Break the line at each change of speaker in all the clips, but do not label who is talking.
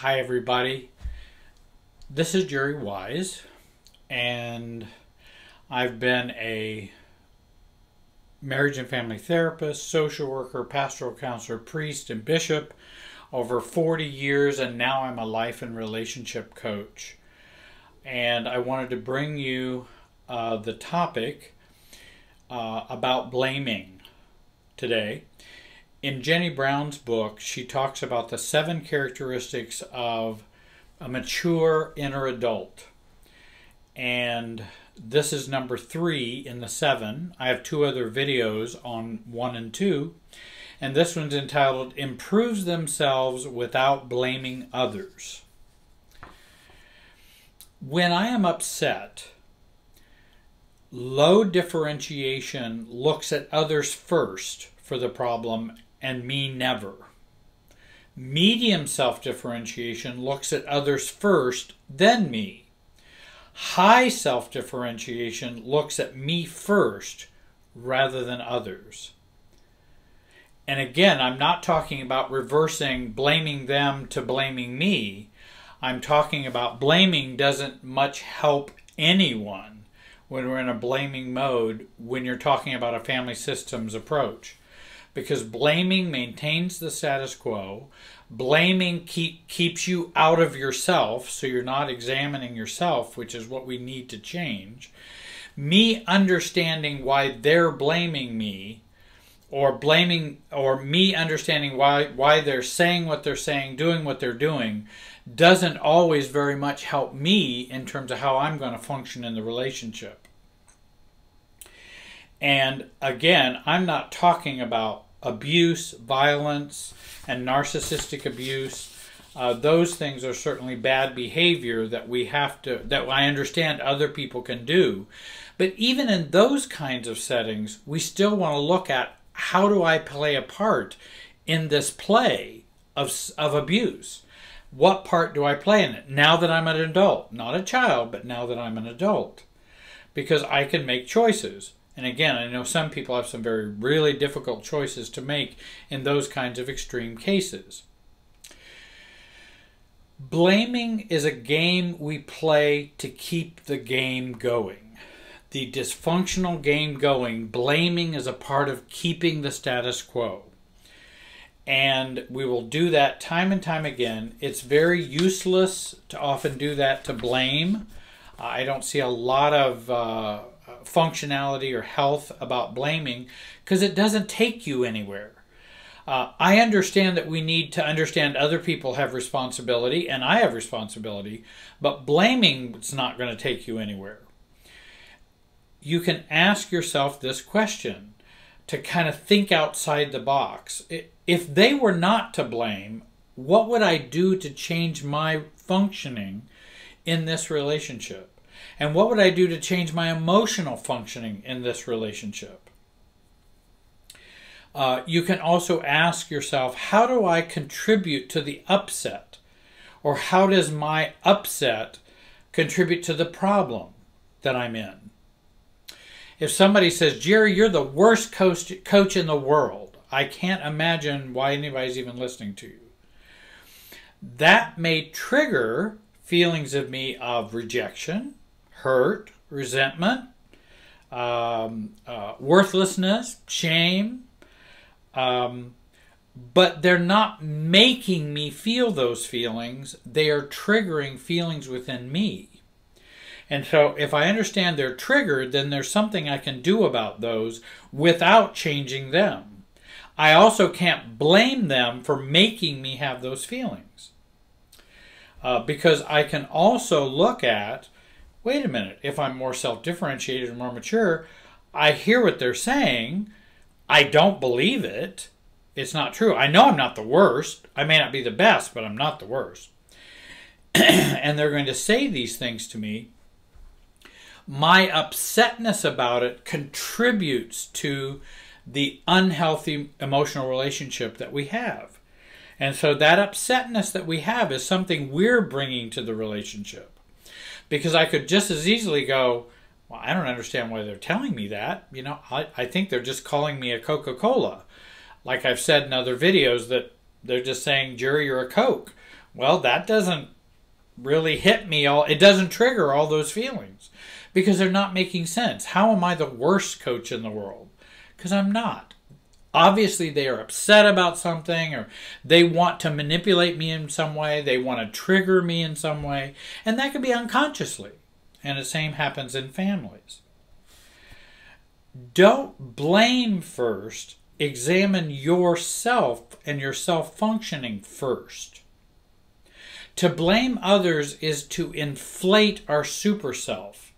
Hi everybody, this is Jerry Wise, and I've been a marriage and family therapist, social worker, pastoral counselor, priest, and bishop over 40 years, and now I'm a life and relationship coach. And I wanted to bring you the topic about blaming today. In Jenny Brown's book, she talks about the 7 characteristics of a mature inner adult. And this is number 3 in the 7. I have 2 other videos on 1 and 2. And this one's entitled, Improves Themselves Without Blaming Others. When I am upset, low differentiation looks at others first for the problem and me never. Medium self-differentiation looks at others first, then me. High self-differentiation looks at me first rather than others. And again, I'm not talking about reversing blaming them to blaming me. I'm talking about blaming doesn't much help anyone when we're in a blaming mode when you're talking about a family systems approach. Because blaming maintains the status quo. Blaming keeps you out of yourself, so you're not examining yourself, which is what we need to change. Me understanding why they're blaming me, or me understanding why they're saying what they're saying, doing what they're doing, doesn't always very much help me in terms of how I'm going to function in the relationship. And again, I'm not talking about abuse, violence, and narcissistic abuse. Those things are certainly bad behavior that I understand other people can do. But even in those kinds of settings, we still want to look at how do I play a part in this play of abuse? What part do I play in it now that I'm an adult? Not a child, but now that I'm an adult. Because I can make choices. And again, I know some people have some really difficult choices to make in those kinds of extreme cases. Blaming is a game we play to keep the game going. The dysfunctional game going, blaming is a part of keeping the status quo. And we will do that time and time again. It's very useless to often do that to blame. I don't see a lot of functionality or health about blaming because it doesn't take you anywhere. I understand that we need to understand other people have responsibility and I have responsibility, but blaming is not going to take you anywhere. You can ask yourself this question to kind of think outside the box. If they were not to blame, what would I do to change my functioning in this relationship? And what would I do to change my emotional functioning in this relationship? You can also ask yourself, how do I contribute to the upset? Or how does my upset contribute to the problem that I'm in? If somebody says, Jerry, you're the worst coach in the world, I can't imagine why anybody's even listening to you. That may trigger feelings of me of rejection, hurt, resentment, worthlessness, shame, but they're not making me feel those feelings. They are triggering feelings within me. And so if I understand they're triggered, then there's something I can do about those without changing them. I also can't blame them for making me have those feelings. Because I can also look at, wait a minute, if I'm more self-differentiated and more mature, I hear what they're saying. I don't believe it. It's not true. I know I'm not the worst. I may not be the best, but I'm not the worst. And they're going to say these things to me. My upsetness about it contributes to the unhealthy emotional relationship that we have. And so that upsetness that we have is something we're bringing to the relationship. Because I could just as easily go, well, I don't understand why they're telling me that. You know, I think they're just calling me a Coca-Cola. Like I've said in other videos that they're just saying, Jerry, you're a Coke. Well, that doesn't really hit me all. It doesn't trigger all those feelings because they're not making sense. How am I the worst coach in the world? Because I'm not. Obviously, they are upset about something, or they want to manipulate me in some way. They want to trigger me in some way. And that could be unconsciously. And the same happens in families. Don't blame first. Examine yourself and your self-functioning first. To blame others is to inflate our super self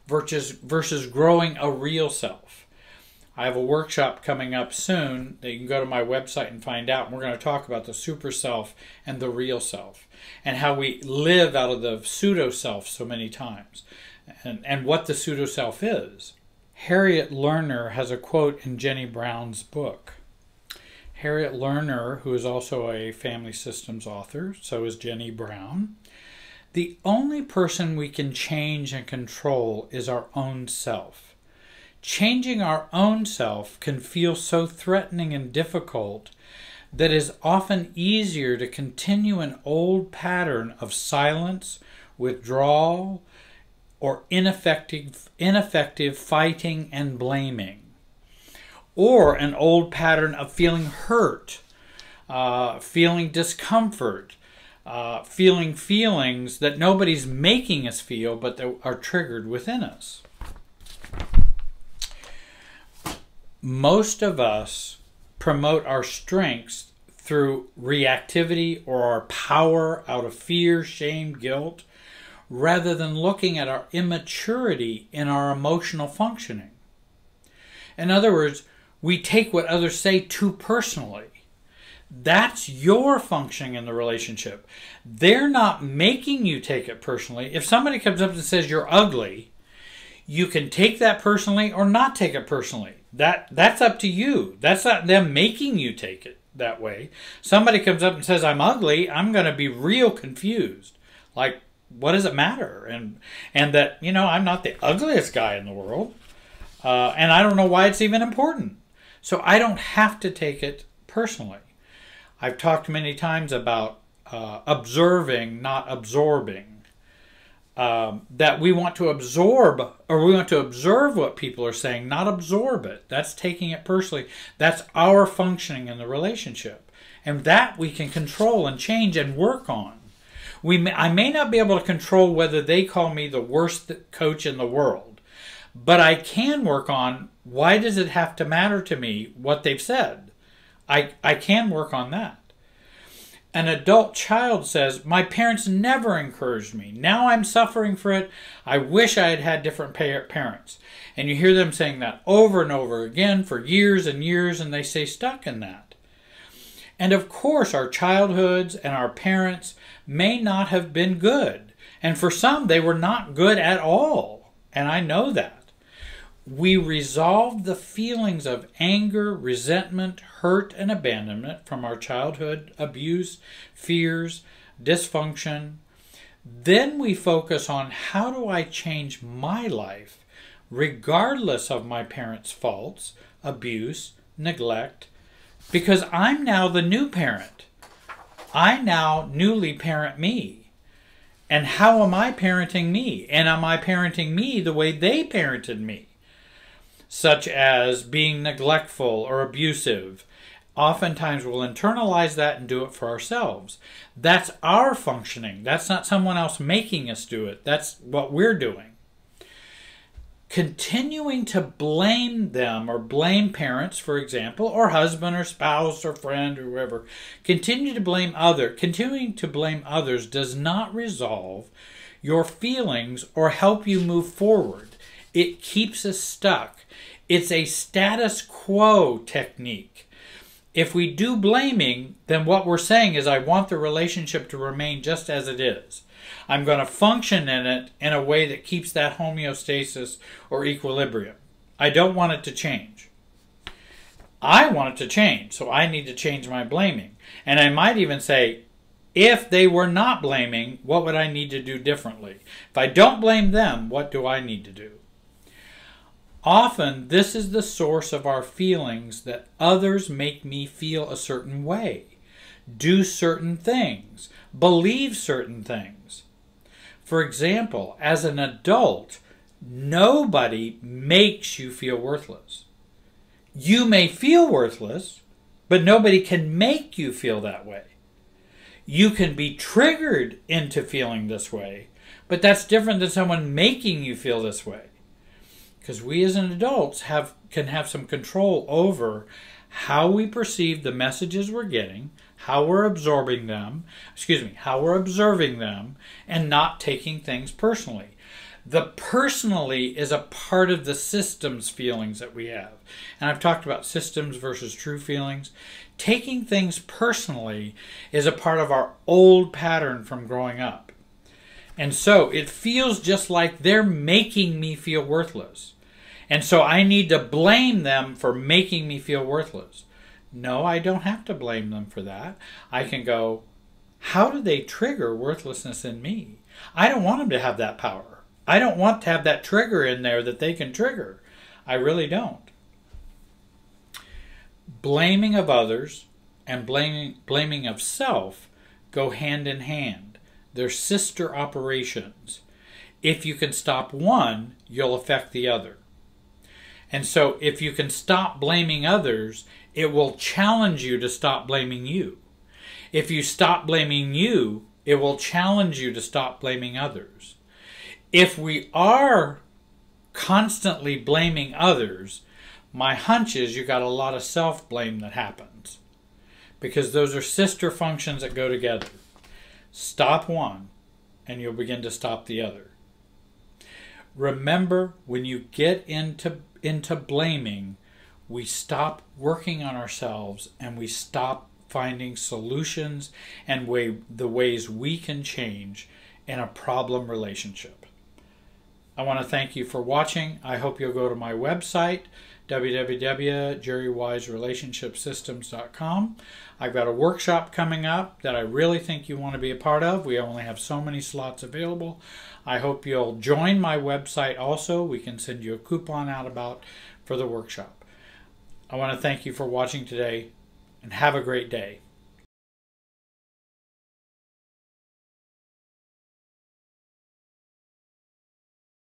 versus growing a real self. I have a workshop coming up soon that you can go to my website and find out. And we're going to talk about the super self and the real self and how we live out of the pseudo self so many times and what the pseudo self is. Harriet Lerner has a quote in Jenny Brown's book. Harriet Lerner, who is also a family systems author, so is Jenny Brown. The only person we can change and control is our own self. Changing our own self can feel so threatening and difficult that it is often easier to continue an old pattern of silence, withdrawal, or ineffective fighting and blaming. Or an old pattern of feeling hurt, feeling discomfort, feeling feelings that nobody's making us feel but that are triggered within us. Most of us promote our strengths through reactivity or our power out of fear, shame, guilt, rather than looking at our immaturity in our emotional functioning. In other words, we take what others say too personally. That's your functioning in the relationship. They're not making you take it personally. If somebody comes up and says you're ugly, you can take that personally or not take it personally. That's up to you. That's not them making you take it that way. Somebody comes up and says I'm ugly, I'm going to be real confused. Like, what does it matter? And that, I'm not the ugliest guy in the world. And I don't know why it's even important. So I don't have to take it personally. I've talked many times about observing, not absorbing. That we want to absorb, or we want to observe what people are saying, not absorb it. That's taking it personally. That's our functioning in the relationship. And that we can control and change and work on. I may not be able to control whether they call me the worst coach in the world, but I can work on why does it have to matter to me what they've said. I can work on that. An adult child says, my parents never encouraged me. Now I'm suffering for it. I wish I had had different parents. And you hear them saying that over and over again for years and years, and they stay stuck in that. And of course, our childhoods and our parents may not have been good. And for some, they were not good at all. And I know that. We resolve the feelings of anger, resentment, hurt, and abandonment from our childhood abuse, fears, dysfunction. Then we focus on how do I change my life regardless of my parents' faults, abuse, neglect, because I'm now the new parent. I now newly parent me. And how am I parenting me? And am I parenting me the way they parented me? Such as being neglectful or abusive. Oftentimes we'll internalize that and do it for ourselves. That's our functioning. That's not someone else making us do it. That's what we're doing. Continuing to blame them or blame parents, for example, or husband or spouse or friend or whoever, continuing to blame others does not resolve your feelings or help you move forward. It keeps us stuck. It's a status quo technique. If we do blaming, then what we're saying is I want the relationship to remain just as it is. I'm going to function in it in a way that keeps that homeostasis or equilibrium. I don't want it to change. I want it to change, so I need to change my blaming. And I might even say, if they were not blaming, what would I need to do differently? If I don't blame them, what do I need to do? Often, this is the source of our feelings that others make me feel a certain way. do certain things, believe certain things. For example, as an adult, nobody makes you feel worthless. You may feel worthless, but nobody can make you feel that way. You can be triggered into feeling this way, but that's different than someone making you feel this way. Because we as adults can have some control over how we perceive the messages we're getting, how we're absorbing them, how we're observing them, and not taking things personally. The personally is a part of the systems feelings that we have. And I've talked about systems versus true feelings. Taking things personally is a part of our old pattern from growing up. And so it feels just like they're making me feel worthless. And so I need to blame them for making me feel worthless. No, I don't have to blame them for that. I can go, how do they trigger worthlessness in me? I don't want them to have that power. I don't want to have that trigger in there that they can trigger. I really don't. Blaming of others and blaming of self go hand in hand. They're sister operations. If you can stop one, you'll affect the other. And so if you can stop blaming others, it will challenge you to stop blaming you. If you stop blaming you, it will challenge you to stop blaming others. If we are constantly blaming others, my hunch is you got a lot of self-blame that happens. Because those are sister functions that go together. Stop one, and you'll begin to stop the other. Remember, when you get into blaming, we stop working on ourselves and we stop finding solutions and the ways we can change in a problem relationship. I want to thank you for watching. I hope you'll go to my website, www.jerrywiserelationshipsystems.com. I've got a workshop coming up that I really think you want to be a part of. We only have so many slots available. I hope you'll join my website also. We can send you a coupon out for the workshop. I want to thank you for watching today, and have a great day.